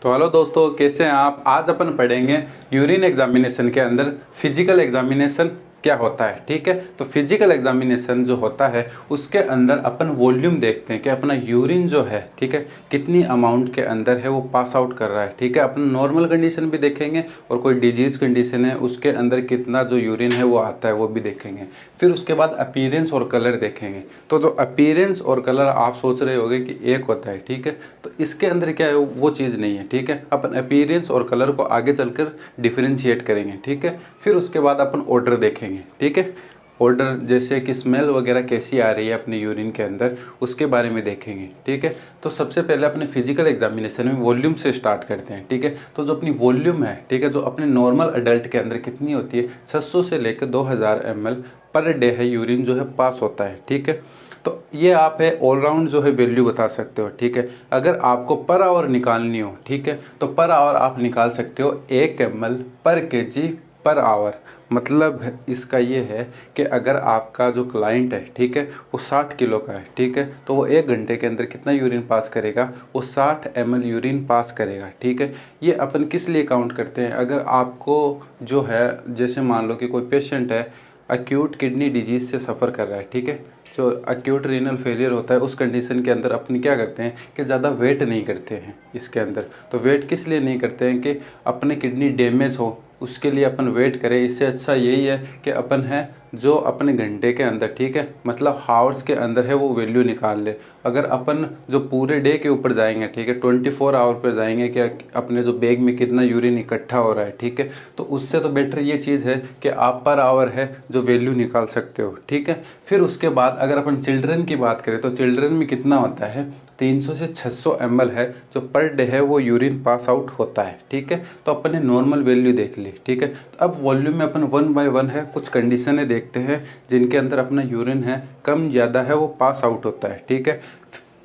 तो हेलो दोस्तों, कैसे हैं आप। आज अपन पढ़ेंगे यूरिन एग्जामिनेशन के अंदर फिजिकल एग्जामिनेशन क्या होता है। ठीक है, तो फिजिकल एग्जामिनेशन जो होता है उसके अंदर अपन वॉल्यूम देखते हैं कि अपना यूरिन जो है, ठीक है, कितनी अमाउंट के अंदर है वो पास आउट कर रहा है। ठीक है, अपन नॉर्मल कंडीशन भी देखेंगे और कोई डिजीज कंडीशन है उसके अंदर कितना जो यूरिन है वो आता है वो भी देखेंगे। फिर उसके बाद अपीयरेंस और कलर देखेंगे। तो जो अपीयरेंस और कलर आप सोच रहे होगे कि एक होता है, ठीक है, तो इसके अंदर क्या है वो चीज़ नहीं है। ठीक है, अपन अपीयरेंस और कलर को आगे चलकर डिफरेंशिएट करेंगे। ठीक है, फिर उसके बाद अपन ऑर्डर देखेंगे। ठीक है, ऑर्डर जैसे कि स्मेल वगैरह कैसी आ रही है अपने यूरिन के अंदर उसके बारे में देखेंगे। ठीक है, तो सबसे पहले अपने फिजिकल एग्जामिनेशन में वॉल्यूम से स्टार्ट करते हैं। ठीक है, तो जो अपनी वॉल्यूम है, ठीक है, जो अपने नॉर्मल अडल्ट के अंदर कितनी होती है, 600 से लेकर 2000 ml पर डे है यूरिन जो है पास होता है। ठीक है, तो ये आप है ऑलराउंड जो है वैल्यू बता सकते हो। ठीक है, अगर आपको पर आवर निकालनी हो, ठीक है, तो पर आवर आप निकाल सकते हो 1 ml पर केजी पर आवर। मतलब इसका ये है कि अगर आपका जो क्लाइंट है, ठीक है, वो 60 किलो का है, ठीक है, तो वो 1 घंटे के अंदर कितना यूरिन पास करेगा, वो 60 ml यूरिन पास करेगा। ठीक है, ये अपन किस लिए काउंट करते हैं, अगर आपको जो है जैसे मान लो कि कोई पेशेंट है अक्यूट किडनी डिजीज से सफ़र कर रहा है, ठीक है, जो अक्यूट रीनल फेलियर होता है उस कंडीशन के अंदर अपन क्या करते हैं कि ज़्यादा वेट नहीं करते हैं इसके अंदर। तो वेट किस लिए नहीं करते हैं कि अपने किडनी डैमेज हो उसके लिए अपन वेट करें। इससे अच्छा यही है कि अपन है जो अपने घंटे के अंदर, ठीक है, मतलब हावर्स के अंदर है वो वैल्यू निकाल ले। अगर अपन जो पूरे डे के ऊपर जाएंगे, ठीक है, 24 आवर पर जाएंगे कि अपने जो बैग में कितना यूरिन इकट्ठा हो रहा है, ठीक है, तो उससे तो बेटर ये चीज़ है कि आप पर आवर है जो वैल्यू निकाल सकते हो। ठीक है, फिर उसके बाद अगर अपन चिल्ड्रन की बात करें तो चिल्ड्रन में कितना होता है, 300 से 600 ml है जो पर डे है वो यूरिन पास आउट होता है। ठीक है, तो अपन ने नॉर्मल वैल्यू देख ली। ठीक है, तो अब वॉल्यूम में अपन 1 बाय 1 है कुछ कंडीशनें देखते हैं जिनके अंदर अपना यूरिन है कम ज़्यादा है वो पास आउट होता है। ठीक है,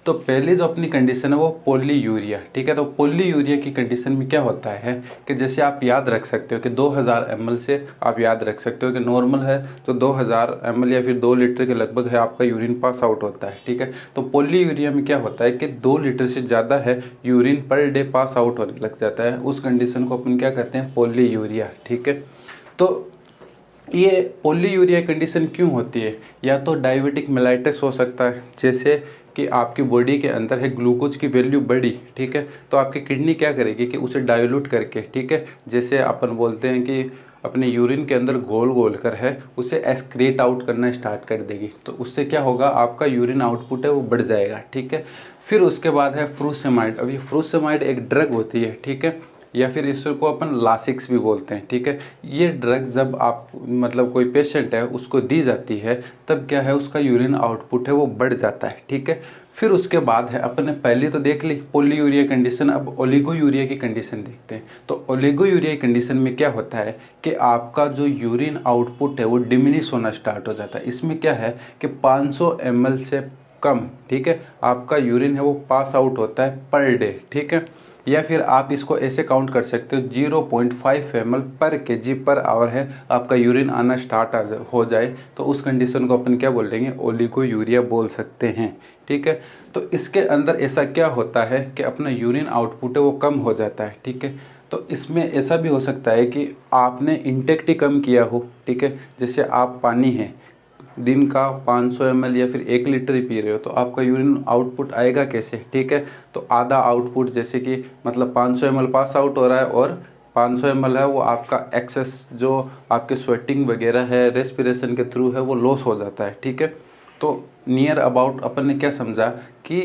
तो पहली जो अपनी कंडीशन है वो पॉलीयूरिया। ठीक है, तो पॉलीयूरिया की कंडीशन में क्या होता है कि जैसे आप याद रख सकते हो कि 2000 ml से आप याद रख सकते हो कि नॉर्मल है तो 2000 ml या फिर 2 लीटर के लगभग है आपका यूरिन पास आउट होता है। ठीक है, तो पॉलीयूरिया में क्या होता है कि 2 लीटर से ज़्यादा है urine per day pass out होने लग जाता है। उस कंडीशन को अपन क्या कहते हैं, पॉलीयूरिया। ठीक है, तो ये पॉलीयूरिया कंडीशन क्यों होती है, या तो डायबिटिक मेलाइटिस हो सकता है, जैसे कि आपकी बॉडी के अंदर है ग्लूकोज की वैल्यू बढ़ी, ठीक है, तो आपकी किडनी क्या करेगी कि उसे डाइल्यूट करके, ठीक है, जैसे अपन बोलते हैं कि अपने यूरिन के अंदर घोल घोल कर है उसे एक्सक्रीट आउट करना स्टार्ट कर देगी। तो उससे क्या होगा, आपका यूरिन आउटपुट है वो बढ़ जाएगा। ठीक है, फिर उसके बाद है फ्रूसेमाइड। अब ये फ्रूसेमाइड एक ड्रग होती है, ठीक है, या फिर इसको अपन लासिक्स भी बोलते हैं। ठीक है, ये ड्रग जब आप मतलब कोई पेशेंट है उसको दी जाती है तब क्या है उसका यूरिन आउटपुट है वो बढ़ जाता है। ठीक है, फिर उसके बाद है अपने पहले तो देख ली पॉलीयूरिया कंडीशन, अब ओलिगोयूरिया की कंडीशन देखते हैं। तो ओलिगोयूरिया कंडीशन में क्या होता है कि आपका जो यूरिन आउटपुट है वो डिमिनिश होना स्टार्ट हो जाता है। इसमें क्या है कि 500 ml से कम, ठीक है, आपका यूरिन है वो पास आउट होता है पर डे। ठीक है, या फिर आप इसको ऐसे काउंट कर सकते हो 0.5 ml पर केजी पर आवर है आपका यूरिन आना स्टार्ट हो जाए तो उस कंडीशन को अपन क्या बोल देंगे, ओलिगोयूरिया बोल सकते हैं। ठीक है, तो इसके अंदर ऐसा क्या होता है कि अपना यूरिन आउटपुट है वो कम हो जाता है। ठीक है, तो इसमें ऐसा भी हो सकता है कि आपने इंटेक्ट ही कम किया हो। ठीक है, जैसे आप पानी है दिन का 500 ml या फिर 1 लीटर ही पी रहे हो तो आपका यूरिन आउटपुट आएगा कैसे। ठीक है, तो आधा आउटपुट जैसे कि मतलब 500 ml पास आउट हो रहा है और 500 ml है वो आपका एक्सेस जो आपके स्वेटिंग वगैरह है रेस्पिरेशन के थ्रू है वो लॉस हो जाता है। ठीक है, तो नियर अबाउट अपन ने क्या समझा कि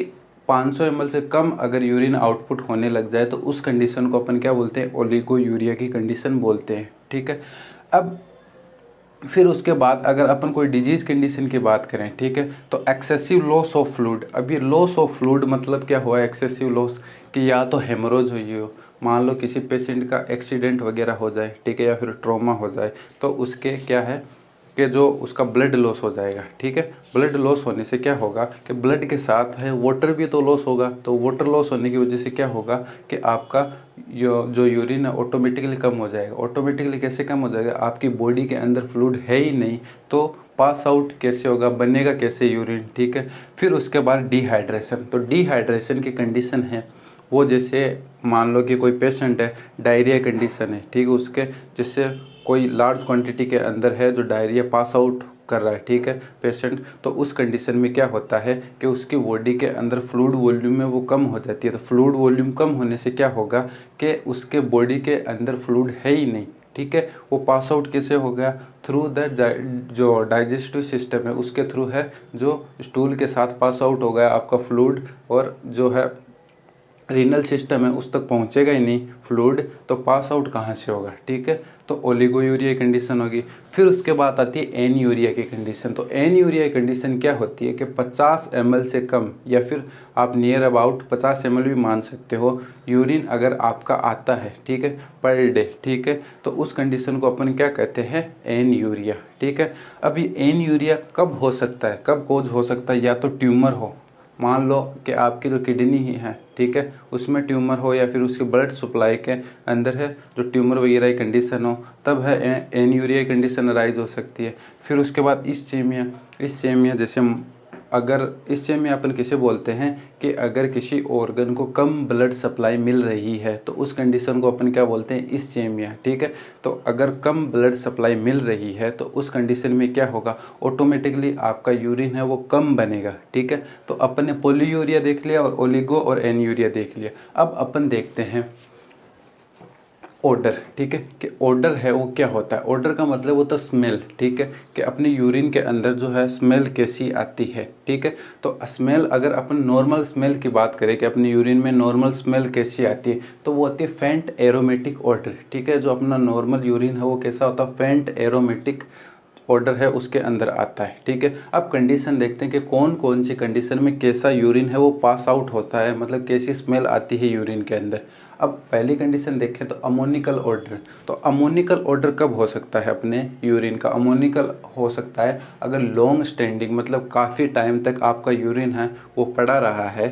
500 ml से कम अगर यूरिन आउटपुट होने लग जाए तो उस कंडीशन को अपन क्या बोलते हैं, ओलिगोयूरिया की कंडीशन बोलते हैं। ठीक है, अब फिर उसके बाद अगर अपन कोई डिजीज कंडीशन की बात करें, ठीक है, तो एक्सेसिव लॉस ऑफ फ्लूइड। अब ये लॉस ऑफ फ्लूइड मतलब क्या हुआ एक्सेसिव लॉस, कि या तो हेमरोज हुई हो, मान लो किसी पेशेंट का एक्सीडेंट वगैरह हो जाए, ठीक है, या फिर ट्रॉमा हो जाए तो उसके क्या है कि जो उसका ब्लड लॉस हो जाएगा। ठीक है, ब्लड लॉस होने से क्या होगा कि ब्लड के साथ है वाटर भी तो लॉस होगा, तो वाटर लॉस होने की वजह से क्या होगा कि आपका जो यूरिन है ऑटोमेटिकली कम हो जाएगा। ऑटोमेटिकली कैसे कम हो जाएगा, आपकी बॉडी के अंदर फ्लूइड है ही नहीं तो पास आउट कैसे होगा, बनेगा कैसे यूरिन। ठीक है, फिर उसके बाद डिहाइड्रेशन। तो डिहाइड्रेशन की कंडीशन है वो जैसे मान लो कि कोई पेशेंट है, डायरिया कंडीशन है, ठीक है, उसके जैसे कोई लार्ज क्वांटिटी के अंदर है जो डायरिया पास आउट कर रहा है, ठीक है पेशेंट, तो उस कंडीशन में क्या होता है कि उसकी बॉडी के अंदर फ्लूइड वॉल्यूम में वो कम हो जाती है। तो फ्लूइड वॉल्यूम कम होने से क्या होगा कि उसके बॉडी के अंदर फ्लूइड है ही नहीं, ठीक है, वो पास आउट कैसे हो गया, थ्रू द जो डाइजेस्टिव सिस्टम है उसके थ्रू है, जो स्टूल के साथ पास आउट हो गया आपका फ्लूइड, और जो है रीनल सिस्टम है उस तक पहुंचेगा ही नहीं फ्लूइड, तो पास आउट कहाँ से होगा, ठीक है, तो ओलिगोयूरिया कंडीशन होगी। फिर उसके बाद आती है एनयूरिया की कंडीशन। तो एनयूरिया कंडीशन क्या होती है कि 50 ml से कम, या फिर आप नियर अबाउट 50 ml भी मान सकते हो, यूरिन अगर आपका आता है, ठीक है, पर डे, ठीक है, तो उस कंडीशन को अपन क्या कहते हैं, एनयूरिया, ठीक है। अब ये एनयूरिया कब हो सकता है, कब कोज हो सकता है, या तो ट्यूमर हो, मान लो कि आपकी जो किडनी ही है, ठीक है, उसमें ट्यूमर हो, या फिर उसके ब्लड सप्लाई के अंदर है जो ट्यूमर वगैरह की कंडीशन हो, तब है एन्यूरिया कंडीशन अराइज हो सकती है। फिर उसके बाद इस्चेमिया जैसे अगर इस्चेमिया अपन किसे बोलते हैं कि अगर किसी ऑर्गन को कम ब्लड सप्लाई मिल रही है तो उस कंडीशन को अपन क्या बोलते हैं, इस्चेमिया, ठीक है। तो अगर कम ब्लड सप्लाई मिल रही है तो उस कंडीशन में क्या होगा, ऑटोमेटिकली आपका यूरिन है वो कम बनेगा, ठीक है। तो अपन ने पोलीयूरिया देख लिया और ओलिगो और एनयूरिया देख लिया। अब अपन देखते हैं ओडर, ठीक है, कि ओडर है वो क्या होता है। ओडर का मतलब होता है स्मेल, ठीक है, कि अपनी यूरिन के अंदर जो है स्मेल कैसी आती है, ठीक है। तो स्मेल अगर अपन नॉर्मल स्मेल की बात करें कि अपनी यूरिन में नॉर्मल स्मेल कैसी आती है, तो वो आती है फेंट एरोमेटिक ओडर, ठीक है। जो अपना नॉर्मल यूरिन है वो कैसा होता है, फेंट एरोमेटिक ऑर्डर है उसके अंदर आता है, ठीक है। अब कंडीशन देखते हैं कि कौन कौन सी कंडीशन में कैसा यूरिन है वो पास आउट होता है, मतलब कैसी स्मेल आती है यूरिन के अंदर। अब पहली कंडीशन देखें तो अमोनिकल ऑर्डर। तो अमोनिकल ऑर्डर कब हो सकता है अपने यूरिन का, अमोनिकल हो सकता है अगर लॉन्ग स्टैंडिंग, मतलब काफ़ी टाइम तक आपका यूरिन है वो पड़ा रहा है,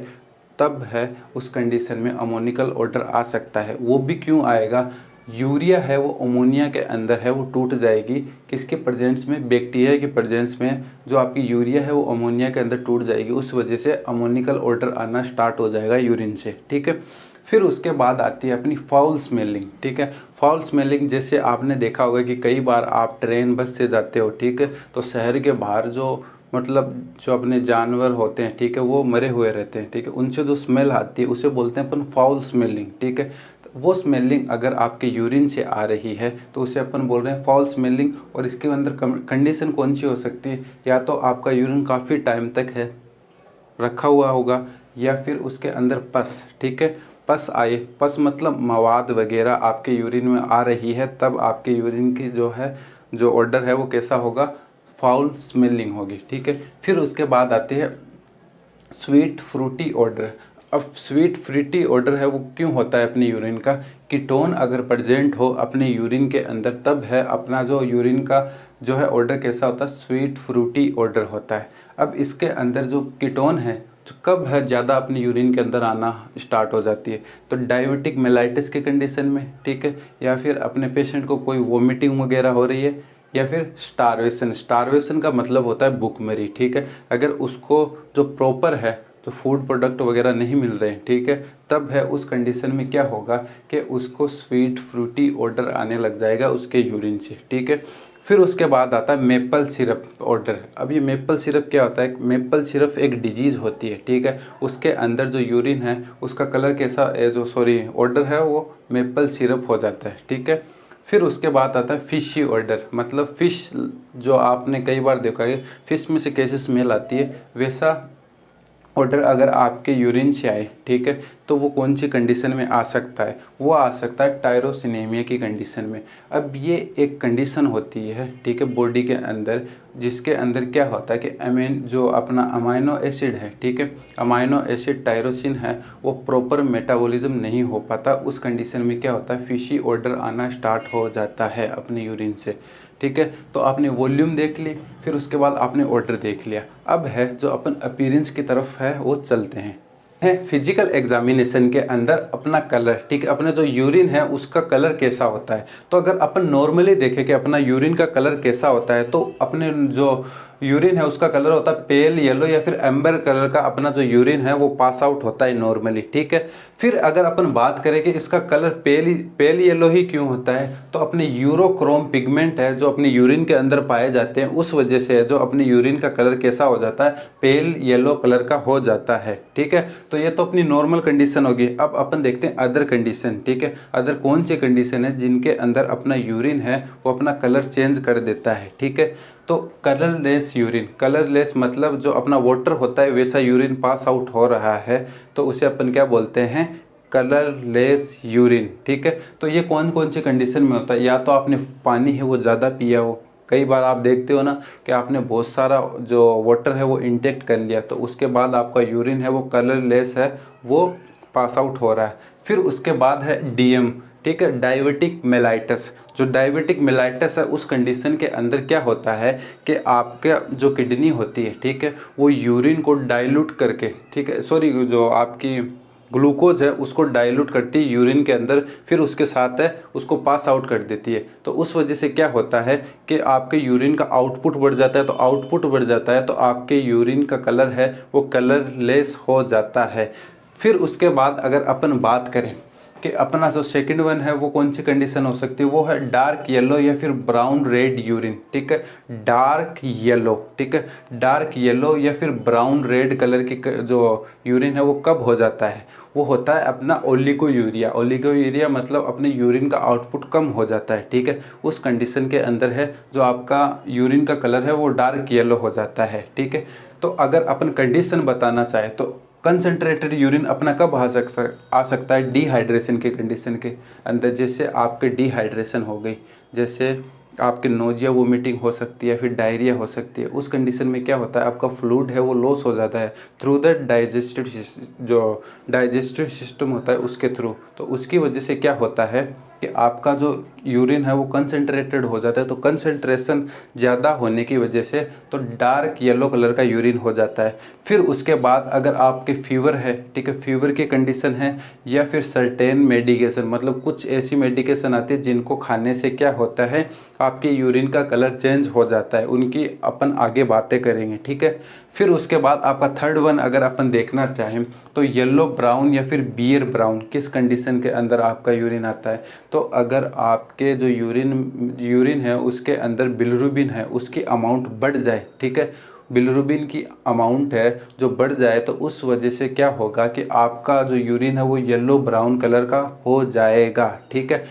तब है उस कंडीशन में अमोनिकल ऑर्डर आ सकता है। वो भी क्यों आएगा, यूरिया है वो अमोनिया के अंदर है वो टूट जाएगी, किसके प्रेजेंस में, बैक्टीरिया के प्रेजेंस में जो आपकी यूरिया है वो अमोनिया के अंदर टूट जाएगी, उस वजह से अमोनिकल ऑर्डर आना स्टार्ट हो जाएगा यूरिन से, ठीक है। फिर उसके बाद आती है अपनी फाउल स्मेलिंग, ठीक है। फाउल स्मेलिंग जैसे आपने देखा होगा कि कई बार आप ट्रेन बस से जाते हो, ठीक है, तो शहर के बाहर जो मतलब जो अपने जानवर होते हैं, ठीक है, वो मरे हुए रहते हैं, ठीक है, उनसे जो स्मेल आती है उसे बोलते हैं अपन फाउल स्मेलिंग, ठीक है। वो स्मेलिंग अगर आपके यूरिन से आ रही है तो उसे अपन बोल रहे हैं फॉल स्मेलिंग। और इसके अंदर कंडीशन कौन सी हो सकती है, या तो आपका यूरिन काफ़ी टाइम तक है रखा हुआ होगा, या फिर उसके अंदर पस, ठीक है, पस आए, पस मतलब मवाद वगैरह आपके यूरिन में आ रही है, तब आपके यूरिन की जो है जो ऑर्डर है वो कैसा होगा, फाउल स्मेलिंग होगी, ठीक है। फिर उसके बाद आती है स्वीट फ्रूटी ऑर्डर। अब स्वीट फ्रूटी ऑर्डर है वो क्यों होता है अपने यूरिन का, कीटोन अगर प्रेजेंट हो अपने यूरिन के अंदर, तब है अपना जो यूरिन का जो है ऑर्डर कैसा होता है, स्वीट फ्रूटी ऑर्डर होता है। अब इसके अंदर जो कीटोन है जो कब है ज़्यादा अपने यूरिन के अंदर आना स्टार्ट हो जाती है, तो डायबिटिक मेलाइटिस के कंडीशन में, ठीक है, या फिर अपने पेशेंट को कोई वोमिटिंग वगैरह हो रही है, या फिर स्टारवेशन। स्टारवेशन का मतलब होता है भूखमरी, ठीक है, अगर उसको जो प्रॉपर है जो फूड प्रोडक्ट वगैरह नहीं मिल रहे हैं, ठीक है, तब है उस कंडीशन में क्या होगा कि उसको स्वीट फ्रूटी ऑर्डर आने लग जाएगा उसके यूरिन से, ठीक है। फिर उसके बाद आता है मेपल सिरप ऑर्डर। अब ये मेपल सिरप क्या होता है, मेपल सिरप एक डिजीज़ होती है, ठीक है, उसके अंदर जो यूरिन है उसका कलर कैसा जो ऑर्डर है वो मेपल सिरप हो जाता है, ठीक है। फिर उसके बाद आता है फिशी ऑर्डर, मतलब फ़िश जो आपने कई बार देखा है फ़िश में से कैसे स्मेल आती है, वैसा ऑर्डर अगर आपके यूरिन से आए, ठीक है, तो वो कौन सी कंडीशन में आ सकता है, वो आ सकता है टायरोसिनेमिया की कंडीशन में। अब ये एक कंडीशन होती है, ठीक है, बॉडी के अंदर, जिसके अंदर क्या होता है कि जो अपना अमाइनो एसिड है, ठीक है, अमाइनो एसिड टायरोसिन है वो प्रॉपर मेटाबॉलिज्म नहीं हो पाता, उस कंडीशन में क्या होता है, फिशी ऑर्डर आना स्टार्ट हो जाता है अपने यूरिन से, ठीक है। तो आपने वॉल्यूम देख ली, फिर उसके बाद आपने ऑर्डर देख लिया। अब है जो अपन अपीयरेंस की तरफ है वो चलते हैं। फिजिकल एग्जामिनेशन के अंदर अपना कलर, ठीक है, अपना जो यूरिन है उसका कलर कैसा होता है। तो अगर अपन नॉर्मली देखें कि अपना यूरिन का कलर कैसा होता है, तो अपने जो यूरिन है उसका कलर होता है पेल येलो या फिर एम्बर कलर का अपना जो यूरिन है वो पास आउट होता है नॉर्मली, ठीक है। फिर अगर अपन बात करें कि इसका कलर पेल येलो ही क्यों होता है, तो अपने यूरोक्रोम पिगमेंट है जो अपने यूरिन के अंदर पाए जाते हैं, उस वजह से है जो अपने यूरिन का कलर कैसा हो जाता है, पेल येलो कलर का हो जाता है, ठीक है। तो ये तो अपनी नॉर्मल कंडीशन होगी। अब अपन देखते हैं अदर कंडीशन, ठीक है। अदर कौन सी कंडीशन है जिनके अंदर अपना यूरिन है वो अपना कलर चेंज कर देता है, ठीक है। तो कलरलेस यूरिन, कलरलेस मतलब जो अपना वाटर होता है वैसा यूरिन पास आउट हो रहा है, तो उसे अपन क्या बोलते हैं, कलरलेस यूरिन, ठीक है। तो ये कौन कौन सी कंडीशन में होता है, या तो आपने पानी है वो ज़्यादा पिया हो, कई बार आप देखते हो ना कि आपने बहुत सारा जो वाटर है वो इंटेक्ट कर लिया, तो उसके बाद आपका यूरिन है वो कलरलेस है, वो पास आउट हो रहा है। फिर उसके बाद है डीएम, ठीक है, डायबिटिक मेलाइटस। जो डायबिटिक मेलाइटस है उस कंडीशन के अंदर क्या होता है कि आपके जो किडनी होती है, ठीक है, वो यूरिन को डाइल्यूट करके, ठीक है, सॉरी, जो आपकी ग्लूकोज है उसको डाइल्यूट करती है यूरिन के अंदर, फिर उसके साथ है उसको पास आउट कर देती है। तो उस वजह से क्या होता है कि आपके यूरिन का आउटपुट बढ़ जाता है, तो आउटपुट बढ़ जाता है तो आपके यूरिन का कलर है वो कलरलेस हो जाता है। फिर उसके बाद अगर अपन बात करें कि अपना जो सेकंड वन है वो कौन सी कंडीशन हो सकती है, वो है डार्क येलो या फिर ब्राउन रेड यूरिन, ठीक है, डार्क येलो, ठीक है, डार्क येलो या फिर ब्राउन रेड कलर की जो यूरिन है वो कब हो जाता है, वो होता है अपना ओलिगोयूरिया। ओलिगोयूरिया मतलब अपने यूरिन का आउटपुट कम हो जाता है, ठीक है, उस कंडीशन के अंदर है जो आपका यूरिन का कलर है वो डार्क येलो हो जाता है, ठीक है। तो अगर अपन कंडीशन बताना चाहे तो कंसनट्रेटेड यूरिन अपना कब आ सकता है, डिहाइड्रेशन के कंडीशन के अंदर, जैसे आपके डिहाइड्रेशन हो गई, जैसे आपके नोजिया वोमिटिंग हो सकती है, फिर डायरिया हो सकती है। उस कंडीशन में क्या होता है, आपका फ्लूइड है वो लॉस हो जाता है थ्रू द डाइजेस्टिव सिस्टम होता है उसके थ्रू। तो उसकी वजह से क्या होता है कि आपका जो यूरिन है वो कंसनट्रेटेड हो जाता है, तो कंसनट्रेशन ज़्यादा होने की वजह से तो डार्क येलो कलर का यूरिन हो जाता है। फिर उसके बाद अगर आपके फीवर है, ठीक है, फीवर की कंडीशन है, या फिर सर्टेन मेडिकेशन, मतलब कुछ ऐसी मेडिकेशन आती है जिनको खाने से क्या होता है आपके यूरिन का कलर चेंज हो जाता है, उनकी अपन आगे बातें करेंगे, ठीक है। फिर उसके बाद आपका थर्ड वन अगर अपन देखना चाहें तो येलो ब्राउन या फिर बियर ब्राउन, किस कंडीशन के अंदर आपका यूरिन आता है, तो अगर आपके जो यूरिन है उसके अंदर बिलिरुबिन है उसकी अमाउंट बढ़ जाए, ठीक है, बिलिरुबिन की अमाउंट है जो बढ़ जाए, तो उस वजह से क्या होगा कि आपका जो यूरिन है वो येलो ब्राउन कलर का हो जाएगा, ठीक है।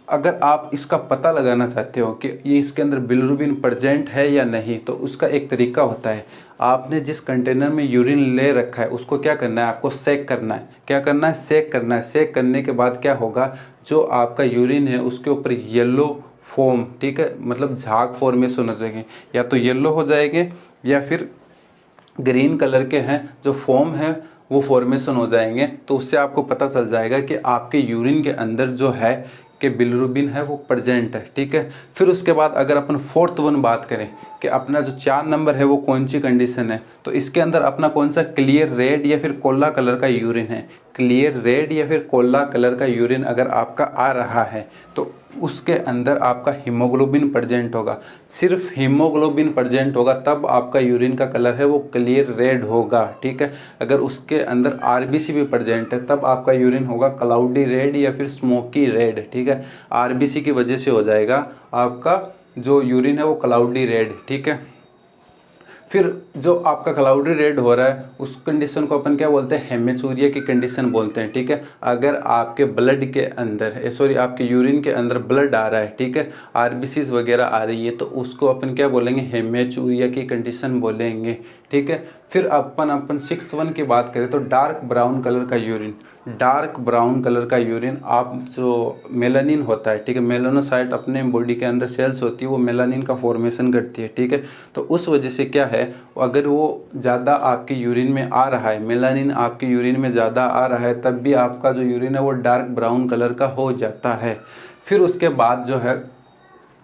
अगर आप इसका पता लगाना चाहते हो कि ये इसके अंदर बिलिरुबिन प्रेजेंट है या नहीं, तो उसका एक तरीका होता है, आपने जिस कंटेनर में यूरिन ले रखा है उसको क्या करना है, आपको सेक करना है। क्या करना है, सेक करना है। सेक करने के बाद क्या होगा, जो आपका यूरिन है उसके ऊपर येलो फोम, ठीक है, मतलब झाग फॉर्मेशन हो जाएंगे, या तो येलो हो जाएंगे या फिर ग्रीन कलर के हैं जो फॉर्म है वो फॉर्मेशन हो जाएंगे। तो उससे आपको पता चल जाएगा कि आपके यूरिन के अंदर जो है कि बिलिरुबिन है वो प्रेजेंट है, ठीक है। फिर उसके बाद अगर अपन फोर्थ वन बात करें कि अपना जो 4 नंबर है वो कौन सी कंडीशन है, तो इसके अंदर अपना कौन सा क्लियर रेड या फिर कोला कलर का यूरिन है। क्लियर रेड या फिर कोला कलर का यूरिन अगर आपका आ रहा है तो उसके अंदर आपका हीमोग्लोबिन प्रेजेंट होगा। सिर्फ हीमोग्लोबिन प्रेजेंट होगा तब आपका यूरिन का कलर है वो क्लियर रेड होगा, ठीक है। अगर उसके अंदर आरबीसी भी प्रेजेंट है तब आपका यूरिन होगा क्लाउडी रेड या फिर स्मोकी रेड, ठीक है। आरबीसी की वजह से हो जाएगा आपका जो यूरिन है वो क्लाउडी रेड, ठीक है। फिर जो आपका क्लाउडी रेड हो रहा है उस कंडीशन को अपन क्या बोलते हैं, हेमेचूरिया की कंडीशन बोलते हैं, ठीक है। अगर आपके ब्लड के अंदर सॉरी आपके यूरिन के अंदर ब्लड आ रहा है, ठीक है, आरबीसीज वगैरह आ रही है, तो उसको अपन क्या बोलेंगे, हेमेचूरिया की कंडीशन बोलेंगे, ठीक है। फिर अपन 6th वन की बात करें तो डार्क ब्राउन कलर का यूरिन। डार्क ब्राउन कलर का यूरिन आप जो मेलानिन होता है, ठीक है, मेलानोसाइट अपने बॉडी के अंदर सेल्स होती है वो मेलानिन का फॉर्मेशन करती है, ठीक है। तो उस वजह से क्या है, अगर वो ज़्यादा आपके यूरिन में आ रहा है, मेलानिन आपके यूरिन में ज़्यादा आ रहा है, तब भी आपका जो यूरिन है वो डार्क ब्राउन कलर का हो जाता है। फिर उसके बाद जो है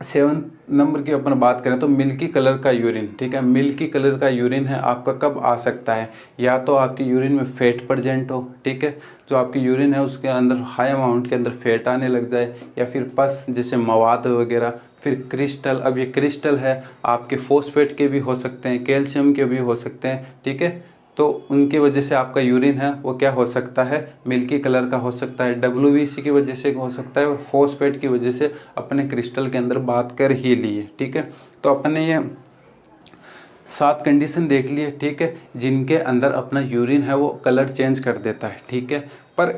7 नंबर की अपन बात करें तो मिल्की कलर का यूरिन, ठीक है। मिल्की कलर का यूरिन है आपका कब आ सकता है, या तो आपकी यूरिन में फैट प्रेजेंट हो, ठीक है, जो आपकी यूरिन है उसके अंदर हाई अमाउंट के अंदर फैट आने लग जाए, या फिर पस जैसे मवाद वगैरह फिर क्रिस्टल, अब ये क्रिस्टल है आपके फॉस्फेट के भी हो सकते हैं, कैल्शियम के भी हो सकते हैं, ठीक है। तो उनकी वजह से आपका यूरिन है वो क्या हो सकता है, मिल्की कलर का हो सकता है। WBC की वजह से हो सकता है, और फॉस्फेट की वजह से अपने क्रिस्टल के अंदर बात कर ही लिए, ठीक है। तो अपने ये 7 कंडीशन देख लिए, ठीक है, जिनके अंदर अपना यूरिन है वो कलर चेंज कर देता है, ठीक है। पर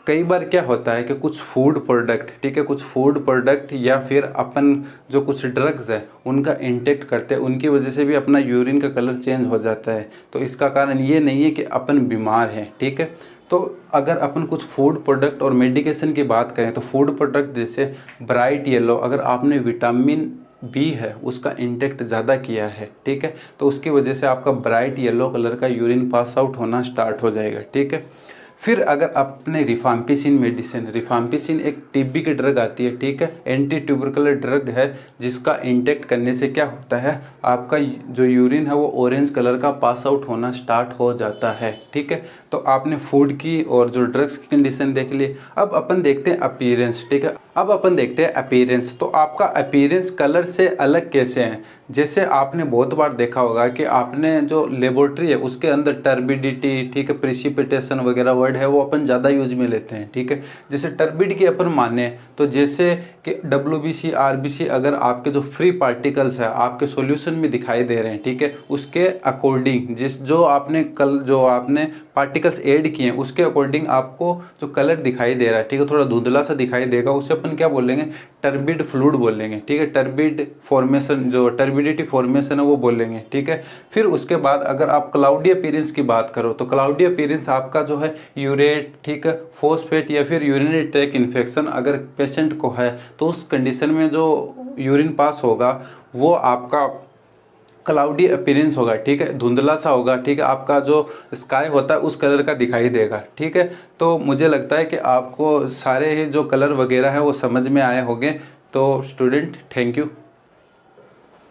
कई बार क्या होता है कि कुछ फूड प्रोडक्ट, ठीक है, कुछ फूड प्रोडक्ट या फिर अपन जो कुछ ड्रग्स है उनका इंटेक्ट करते हैं, उनकी वजह से भी अपना यूरिन का कलर चेंज हो जाता है। तो इसका कारण ये नहीं है कि अपन बीमार हैं, ठीक है। तो अगर अपन कुछ फूड प्रोडक्ट और मेडिकेशन की बात करें तो फूड प्रोडक्ट जैसे ब्राइट येलो, अगर आपने विटामिन बी है उसका इंटेक्ट ज़्यादा किया है, ठीक है, तो उसकी वजह से आपका ब्राइट येलो कलर का यूरिन पास आउट होना स्टार्ट हो जाएगा, ठीक है। फिर अगर आपने रिफाम्पिसिन मेडिसिन, रिफाम्पिसिन एक टीबी की ड्रग आती है, ठीक है, एंटी ट्यूबरकुलर ड्रग है, जिसका इंटेक्ट करने से क्या होता है, आपका जो यूरिन है वो ऑरेंज कलर का पास आउट होना स्टार्ट हो जाता है, ठीक है। तो आपने फूड की और जो ड्रग्स की कंडीशन देख ली। अब अपन देखते हैं अपीयरेंस, ठीक है। अब अपन देखते हैं अपीयरेंस। तो आपका अपीयरेंस कलर से अलग कैसे है, जैसे आपने बहुत बार देखा होगा कि आपने जो लेबोरेटरी है उसके अंदर टर्बिडिटी, ठीक है, प्रिसिपिटेशन वगैरह वर्ड है वो अपन ज़्यादा यूज में लेते हैं, ठीक है। जैसे टर्बिड की अपन माने तो जैसे कि WBC RBC अगर आपके जो फ्री पार्टिकल्स है आपके सॉल्यूशन में दिखाई दे रहे हैं, ठीक है, उसके अकॉर्डिंग जो आपने पार्टिकल्स ऐड किए हैं उसके अकॉर्डिंग आपको जो कलर दिखाई दे रहा है, ठीक है, थोड़ा धुंधला सा दिखाई देगा, उसे अपन क्या बोलेंगे, टर्बिड फ्लूइड बोलेंगे, ठीक है। टर्बिड फॉर्मेशन, जो टर्बिडिटी फॉर्मेशन है वो बोलेंगे, ठीक है। फिर उसके बाद अगर आप क्लाउडी अपीयरेंस की बात करो तो क्लाउडी अपीयरेंस आपका जो है यूरेट, ठीक है, फॉस्फेट या फिर यूरिनरी ट्रैक इन्फेक्शन अगर पेशेंट को है तो उस कंडीशन में जो यूरिन पास होगा वो आपका क्लाउडी अपीयरेंस होगा, ठीक है, धुंधला सा होगा, ठीक है, आपका जो स्काई होता है उस कलर का दिखाई देगा, ठीक है। तो मुझे लगता है कि आपको सारे ही जो कलर वगैरह है वो समझ में आए होंगे। तो स्टूडेंट, थैंक यू।